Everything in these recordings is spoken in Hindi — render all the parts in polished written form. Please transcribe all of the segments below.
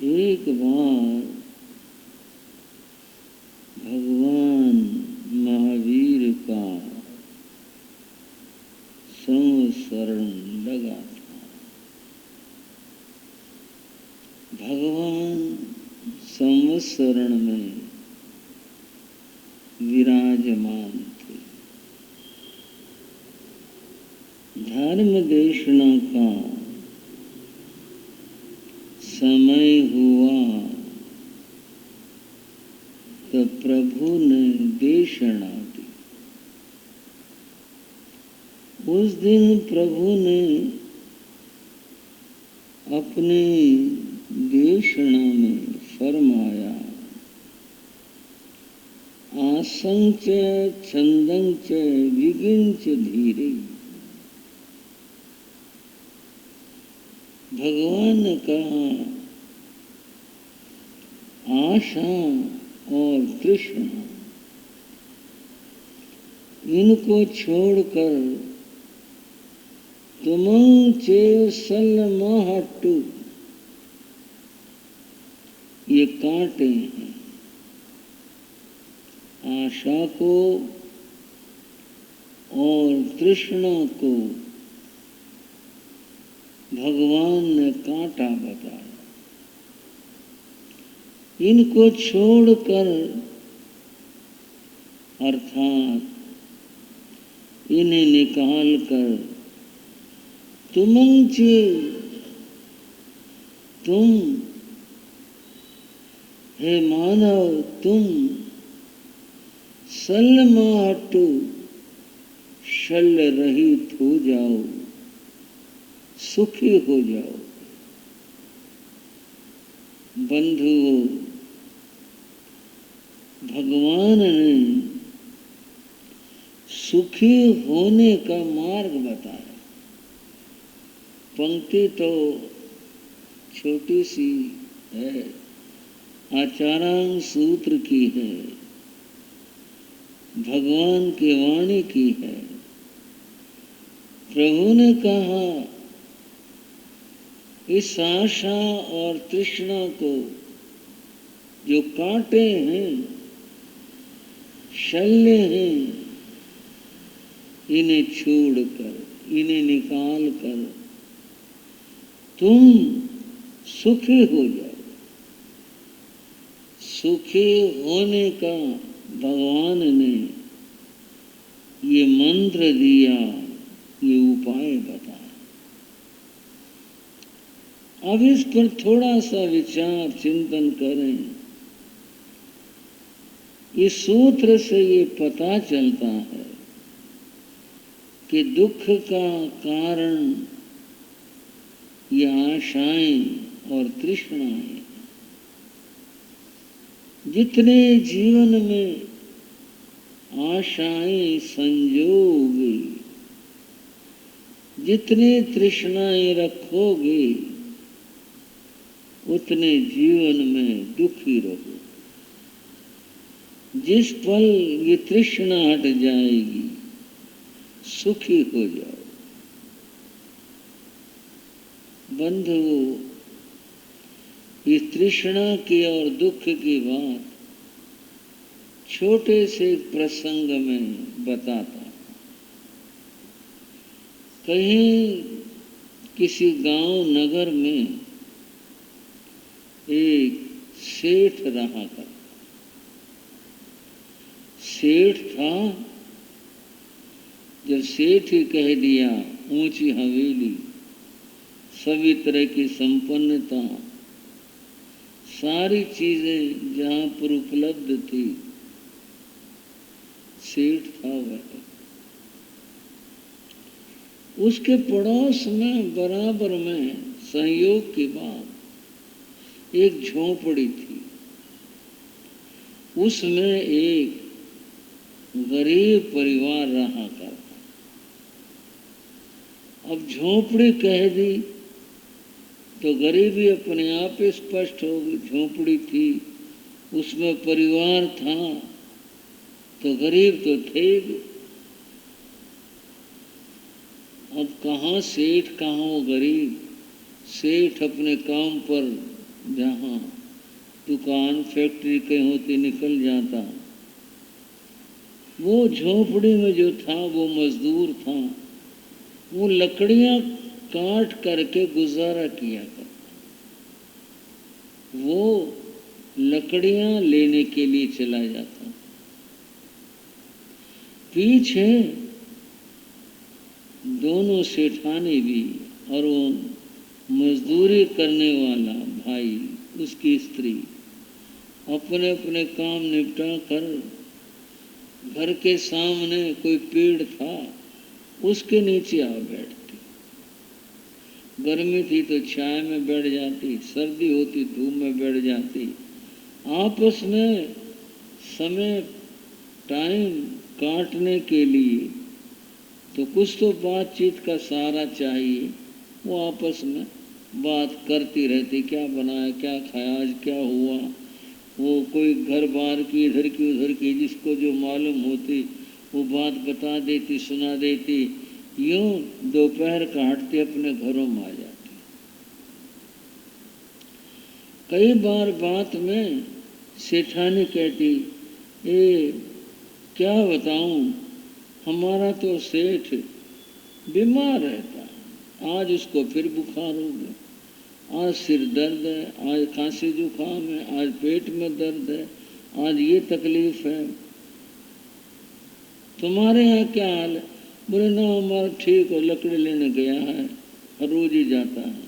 एक बार भगवान महावीर का संवत्सरण लगा था। भगवान संवत्सरण में विराजमान थे। धर्म देशना का समय हुआ तो प्रभु ने देशना दी। उस दिन प्रभु ने अपने देशना में फरमाया, आसंच छंदंच विगिंच धीरे। भगवान ने कहा, आशा और तृष्णा इनको छोड़कर तुमं चेव सल्लमाहट्टु, ये कांटे हैं। आशा को और तृष्णा को भगवान ने कांटा बताया। इनको छोड़कर अर्थात इन्हें निकाल कर तुमं चेव, तुम हे मानव तुम सल्लमाहट्टु, शल्य रहित हो जाओ, सुखी हो जाओ। बंधुओं, भगवान ने सुखी होने का मार्ग बताया। पंक्ति तो छोटी सी है, आचारांग सूत्र की है, भगवान की वाणी की है। प्रभु ने कहा, इस आशा और तृष्णा को जो कांटे हैं, शल्य हैं, इन्हें छोड़कर, इन्हें निकाल कर तुम सुखी हो जाओ। सुखी होने का भगवान ने ये मंत्र दिया, ये उपाय बताया। अब इस पर थोड़ा सा विचार चिंतन करें। इस सूत्र से ये पता चलता है कि दुख का कारण ये आशाएं और तृष्णाएं। जितने जीवन में आशाएं संजोगे, जितने तृष्णाएं रखोगे, उतने जीवन में दुखी रहोगे। जिस पल ये तृष्णा हट जाएगी, सुखी हो जाओ। बंधुओं, इस तृष्णा की और दुख की बात छोटे से प्रसंग में बताता हूं। कहीं किसी गांव नगर में एक सेठ रहा करता। सेठ था, जब सेठ ही कह दिया, ऊंची हवेली, सभी तरह की संपन्नता, सारी चीजें जहां पर उपलब्ध थी, सेठ था वह। उसके पड़ोस में बराबर में संयोग की बात एक झोंपड़ी थी। उसमें एक गरीब परिवार रहा करता। अब झोंपड़ी कह दी तो गरीबी अपने आप ही स्पष्ट होगी। झोंपड़ी थी, उसमें परिवार था, तो गरीब तो थे भी। अब कहाँ सेठ, कहाँ वो गरीब। सेठ अपने काम पर जहाँ दुकान फैक्ट्री कहीं होती निकल जाता। वो झोपड़ी में जो था वो मजदूर था, वो लकड़ियां काट करके गुजारा किया करता। वो लकड़ियां लेने के लिए चला जाता। पीछे दोनों सेठानी भी और वो मजदूरी करने वाला भाई, उसकी स्त्री अपने अपने काम निपटा कर घर के सामने कोई पेड़ था, उसके नीचे आ बैठती। गर्मी थी तो छाया में बैठ जाती, सर्दी होती धूप में बैठ जाती। आपस में समय टाइम काटने के लिए तो कुछ तो बातचीत का सहारा चाहिए। वो आपस में बात करती रहती, क्या बनाया, क्या खाया, आज क्या हुआ। वो कोई घर बार की, इधर की उधर की, जिसको जो मालूम होती वो बात बता देती, सुना देती। यूं दोपहर काटते अपने घरों में आ जाती। कई बार बात में सेठानी कहती, ए क्या बताऊं, हमारा तो सेठ बीमार रहता है। आज उसको फिर बुखार हो गया, आज सिर दर्द है, आज खांसी जुकाम है, आज पेट में दर्द है, आज ये तकलीफ है। तुम्हारे यहाँ क्या हाल है? बोले ना, हमारा ठीक हो, लकड़ी लेने गया है, हर रोज ही जाता है।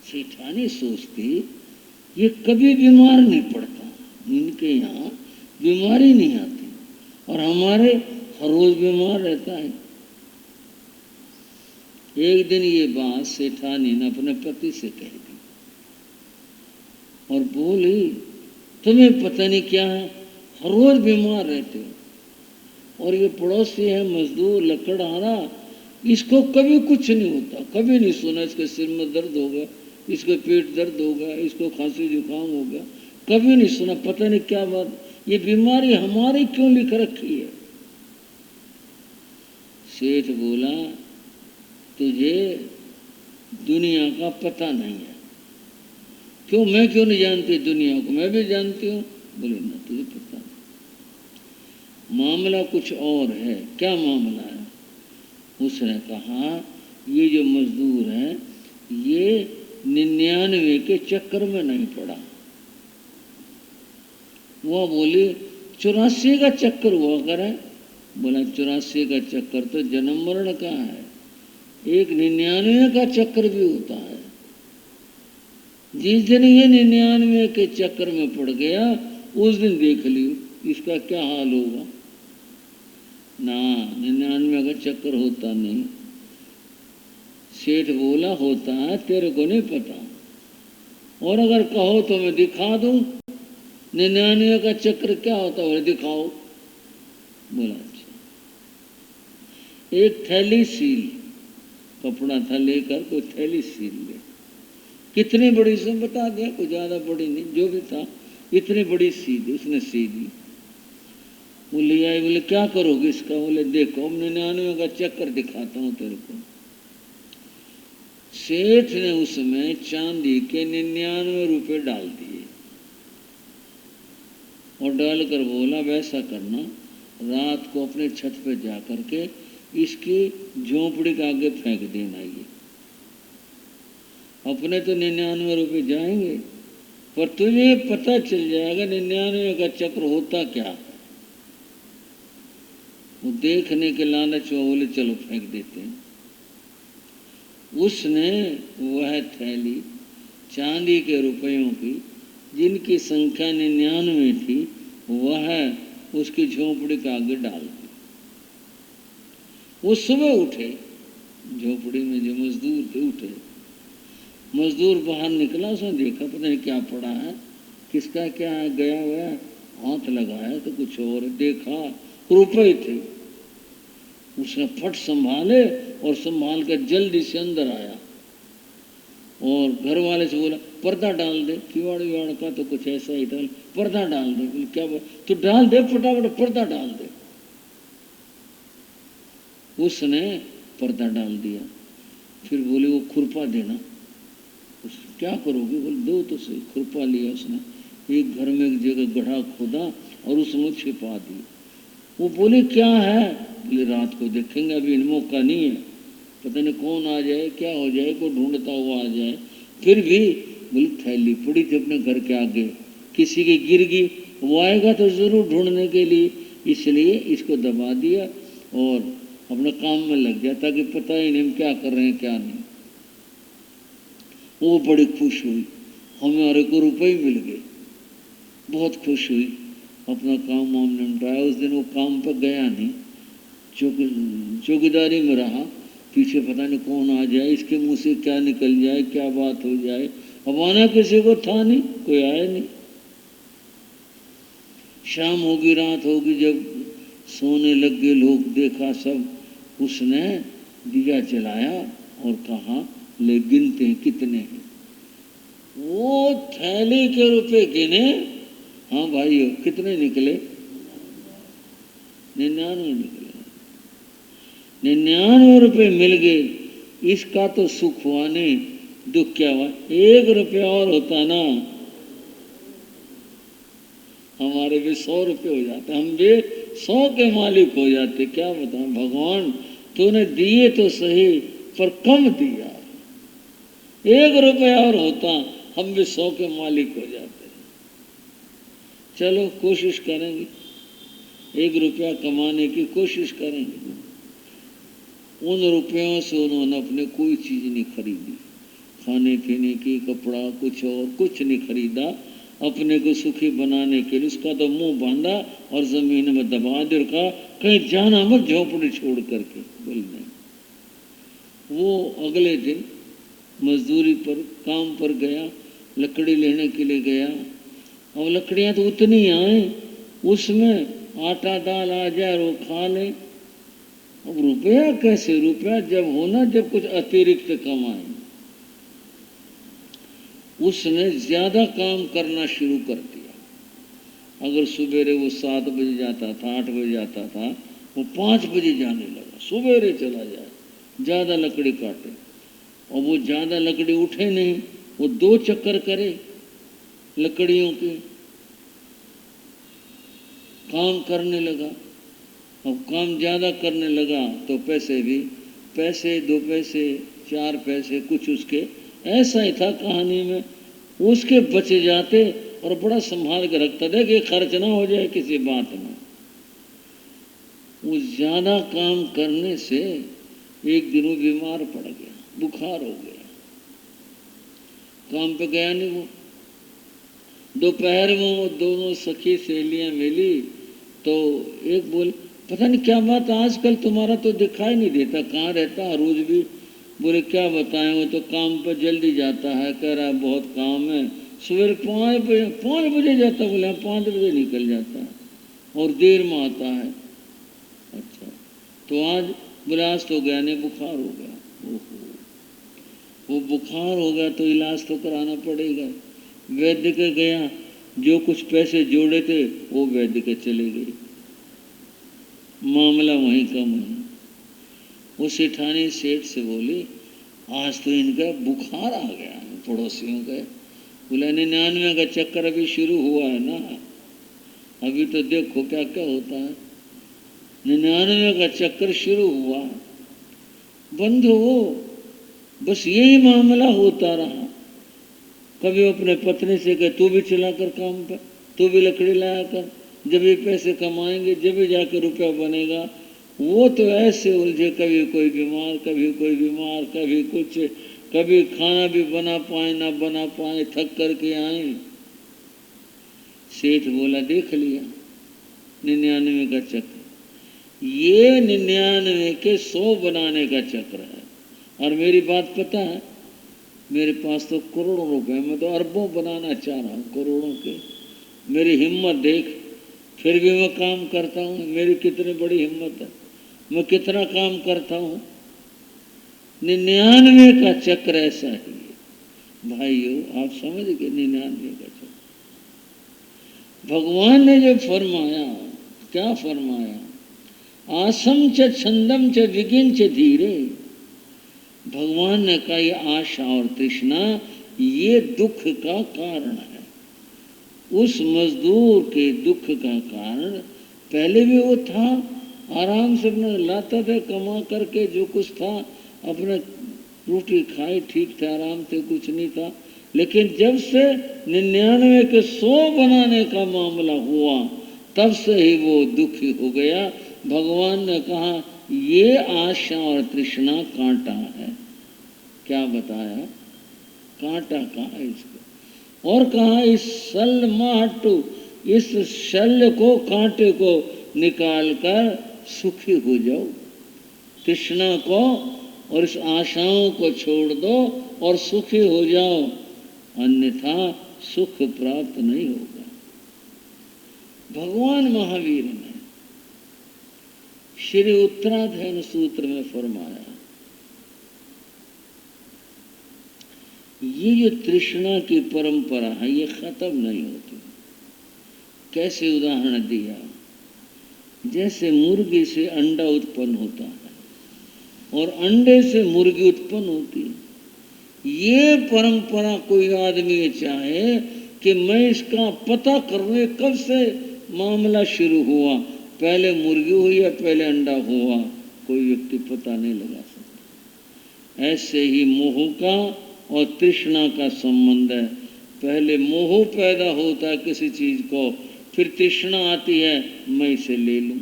सेठानी सोचती ये कभी बीमार नहीं पड़ता, इनके यहाँ बीमारी नहीं आती, और हमारे हर रोज बीमार रहता है। एक दिन ये बात सेठानी ने अपने पति से कह दी और बोली, तुम्हें पता नहीं क्या है, हर रोज बीमार रहते हो, और ये पड़ोसी है मजदूर लकड़हारा, इसको कभी कुछ नहीं होता, कभी नहीं सुना इसके सिर में दर्द हो गया, इसके पेट दर्द हो गया, इसको खांसी जुकाम हो गया, कभी नहीं सुना। पता नहीं क्या बात, ये बीमारी हमारी क्यों लिख रखी है। सेठ बोला, तुझे दुनिया का पता नहीं है। क्यों, मैं क्यों नहीं जानती दुनिया को? मैं भी जानती हूँ। बोले ना, तुझे पता नहीं, मामला कुछ और है। क्या मामला है? उसने कहा, ये जो मजदूर है ये 99 के चक्कर में नहीं पड़ा। वो बोली, 84 का चक्कर हुआ करे। बोला, 84 का चक्कर तो जन्म मरण का है, एक 99 का चक्कर भी होता है। जिस दिन ये 99 के चक्कर में पड़ गया, उस दिन देख लियो इसका क्या हाल होगा। ना, 99 का चक्कर होता नहीं। सेठ बोला, होता है, तेरे को नहीं पता, और अगर कहो तो मैं दिखा दूं 99 का चक्र क्या होता है, दिखाओ। बोला, अच्छा। एक थैली सील, कपड़ा था लेकर कोई थैली सील ले। कितनी बड़ी से बता दिया, कोई ज्यादा बड़ी नहीं, जो भी था इतनी बड़ी सीधी, उसने सीधी। वो ले आई। बोले, क्या करोगे इसका? बोले, देखो 99 का चक्कर दिखाता हूँ तेरे को। सेठ ने उसमें चांदी के 99 रुपए डाल दिए और डालकर बोला, वैसा करना, रात को अपने छत पे जा करके इसकी झोंपड़ी के आगे फेंक देना। ये अपने तो 99 रुपए जाएंगे, पर तुझे पता चल जाएगा 99 का चक्र होता क्या है। वो देखने के लालच में बोले, चलो फेंक देते हैं। उसने वह थैली चांदी के रुपयों की, जिनकी संख्या 99 थी, वह उसकी झोंपड़ी के आगे डाल दी। वो सुबह उठे, झोपड़ी में जो मजदूर थे उठे। मजदूर बाहर निकला, उसने देखा पता नहीं क्या पड़ा है, किसका क्या है, गया हुआ हाथ लगाया तो कुछ और, देखा रुपए थे। उसने फट संभाले और संभाल कर जल्दी से अंदर आया और घर वाले से बोला, पर्दा डाल दे, किवाड़ विवाड़ का तो कुछ ऐसा ही था, पर्दा डाल दे। बोले, क्या बात? तो डाल दे फटाफट, पर्दा डाल दे। उसने पर्दा डाल दिया। फिर बोले, वो खुरपा देना। उस क्या करोगे? बोले दो तो सही। खुरपा लिया उसने, एक घर में एक जगह गड्ढा खोदा और उसमें छिपा दी। वो बोले क्या है? बोले रात को देखेंगे, अभी मौका नहीं है, पता नहीं कौन आ जाए, क्या हो जाए, कोई ढूंढता हुआ आ जाए। फिर भी बोले थैली पड़ी थी अपने घर के आगे, किसी की गिर गई, वो आएगा तो जरूर ढूंढने के लिए, इसलिए इसको दबा दिया और अपने काम में लग गया ताकि पता ही नहीं हम क्या कर रहे हैं क्या नहीं। वो बड़ी खुश हुई, हमारे को रुपए मिल गए, बहुत खुश हुई, अपना काम वाम निपटाया। उस दिन वो काम पर गया नहीं, चौकीदारी में रहा, पीछे पता नहीं कौन आ जाए, इसके मुंह से क्या निकल जाए, क्या बात हो जाए। अब आना किसी को था नहीं, कोई आया नहीं। शाम होगी, रात होगी, जब सोने लग गए लोग, देखा सब, उसने दिया जलाया और कहा ले गिनते हैं कितने हैं। वो थैली के रुपए गिने, हाँ भाई कितने निकले? 99 निकले। 99 रुपये मिल गए। इसका तो सुख हुआ नहीं, दुख क्या हुआ? 1 रुपया और होता ना, हमारे भी 100 रुपये हो जाते, हम भी 100 के मालिक हो जाते। क्या बताऊं भगवान, तूने दिए तो सही पर कम दिया। 1 रुपया और होता, हम भी 100 के मालिक हो जाते। चलो कोशिश करेंगे, 1 रुपया कमाने की कोशिश करेंगे। उन रुपयों से उन्होंने अपने कोई चीज नहीं खरीदी, खाने पीने की, कपड़ा, कुछ और कुछ नहीं खरीदा। अपने को सुखी बनाने के लिए उसका तो मुंह बांधा और जमीन में दबा दे, कहा कहीं जाना मत झोपड़ी छोड़ करके। बोल नहीं। वो अगले दिन मजदूरी पर काम पर गया, लकड़ी लेने के लिए गया। अब लकड़ियां तो उतनी आए, उसमें आटा दाल आ जाए वो खा ले। अब रुपया कैसे? रुपया जब होना जब कुछ अतिरिक्त कमाए। उसने ज्यादा काम करना शुरू कर दिया। अगर सुबेरे वो 7 बजे जाता था, 8 बजे जाता था, वो 5 बजे जाने लगा, सुबेरे चला जाए, ज्यादा लकड़ी काटे। और वो ज्यादा लकड़ी उठे नहीं, वो 2 चक्कर करे लकड़ियों के, काम करने लगा। अब काम ज्यादा करने लगा तो पैसे भी, पैसे 2 पैसे 4 पैसे कुछ उसके, ऐसा ही था कहानी में, उसके बचे जाते और बड़ा संभाल के रखता था कि खर्च ना हो जाए किसी बात में। वो ज्यादा काम करने से एक दिन वो बीमार पड़ गया, बुखार हो गया, काम पे गया नहीं वो। दोपहर में वो दोनों सखी सहेलियां मिली तो एक बोल, पता नहीं क्या बात, आजकल तुम्हारा तो दिखाई नहीं देता, कहाँ रहता है रोज भी? बोले क्या बताएं, वो तो काम पर जल्दी जाता है, कह रहा है बहुत काम है, सवेरे 5 बजे जाता। बोले 5 बजे निकल जाता है और देर में आता है। अच्छा, तो आज? बोले आज तो गया नहीं, बुखार हो गया। ओहो, वो बुखार हो गया तो इलाज तो कराना पड़ेगा। वैद्य के गया, जो कुछ पैसे जोड़े थे वो वैद्य के चले गए, मामला वहीं का वहीं। वो सेठानी सेठ से बोली आज तो इनका बुखार आ गया। पड़ोसियों का बोला 99 का चक्कर अभी शुरू हुआ है ना, अभी तो देखो क्या क्या होता है। 99 का चक्कर शुरू हुआ, बंद हो, बस यही मामला होता रहा। कभी अपने पत्नी से कहे तू भी चला कर काम पर, तू भी लकड़ी लाया कर, जब ये पैसे कमाएंगे जब भी जाकर रुपया बनेगा। वो तो ऐसे उलझे, कभी कोई बीमार, कभी कोई बीमार, कभी कुछ, कभी खाना भी बना पाए ना बना पाए, थक करके आए। सेठ बोला देख लिया 99 का चक्र, ये 99 के 100 बनाने का चक्र है। और मेरी बात पता है, मेरे पास तो करोड़ों रुपए, मैं तो अरबों बनाना चाह रहा हूँ, करोड़ों के। मेरी हिम्मत देख, फिर भी मैं काम करता हूँ, मेरी कितनी बड़ी हिम्मत है, मैं कितना काम करता हूँ। 99 का चक्र ऐसा ही है भाइयों, आप समझ गए 99 का चक्र। भगवान ने जो फरमाया, क्या फरमाया? आसम च छंदम च विगिन च धीरे। भगवान ने कहा ये आशा और तृष्णा ये दुख का कारण है। उस मजदूर के दुख का कारण पहले भी वो था, आराम से अपना लाता था कमा करके, जो कुछ था अपना रोटी खाई, ठीक था, आराम से, कुछ नहीं था। लेकिन जब से 99 के 100 बनाने का मामला हुआ, तब से ही वो दुखी हो गया। भगवान ने कहा ये आशा और तृष्णा कांटा है। क्या बताया? कांटा कहा इसको, और कहा इस शल्य माटू, इस शल्य को, कांटे को निकाल कर सुखी हो जाओ। तृष्णा को और इस आशाओं को छोड़ दो और सुखी हो जाओ, अन्यथा सुख प्राप्त नहीं होगा। भगवान महावीर ने श्री उत्तराधयन सूत्र में फरमाया, ये जो तृष्णा की परंपरा है ये खत्म नहीं होती। कैसे उदाहरण दिया? जैसे मुर्गी से अंडा उत्पन्न होता है और अंडे से मुर्गी उत्पन्न होती है। ये परंपरा कोई आदमी चाहे कि मैं इसका पता करूँ कब से मामला शुरू हुआ, पहले मुर्गी हुई या पहले अंडा हुआ, कोई व्यक्ति पता नहीं लगा सकता। ऐसे ही मोह का और तृष्णा का संबंध है। पहले मोह पैदा होता है किसी चीज को, फिर तृष्णा आती है, मैं इसे ले लूं।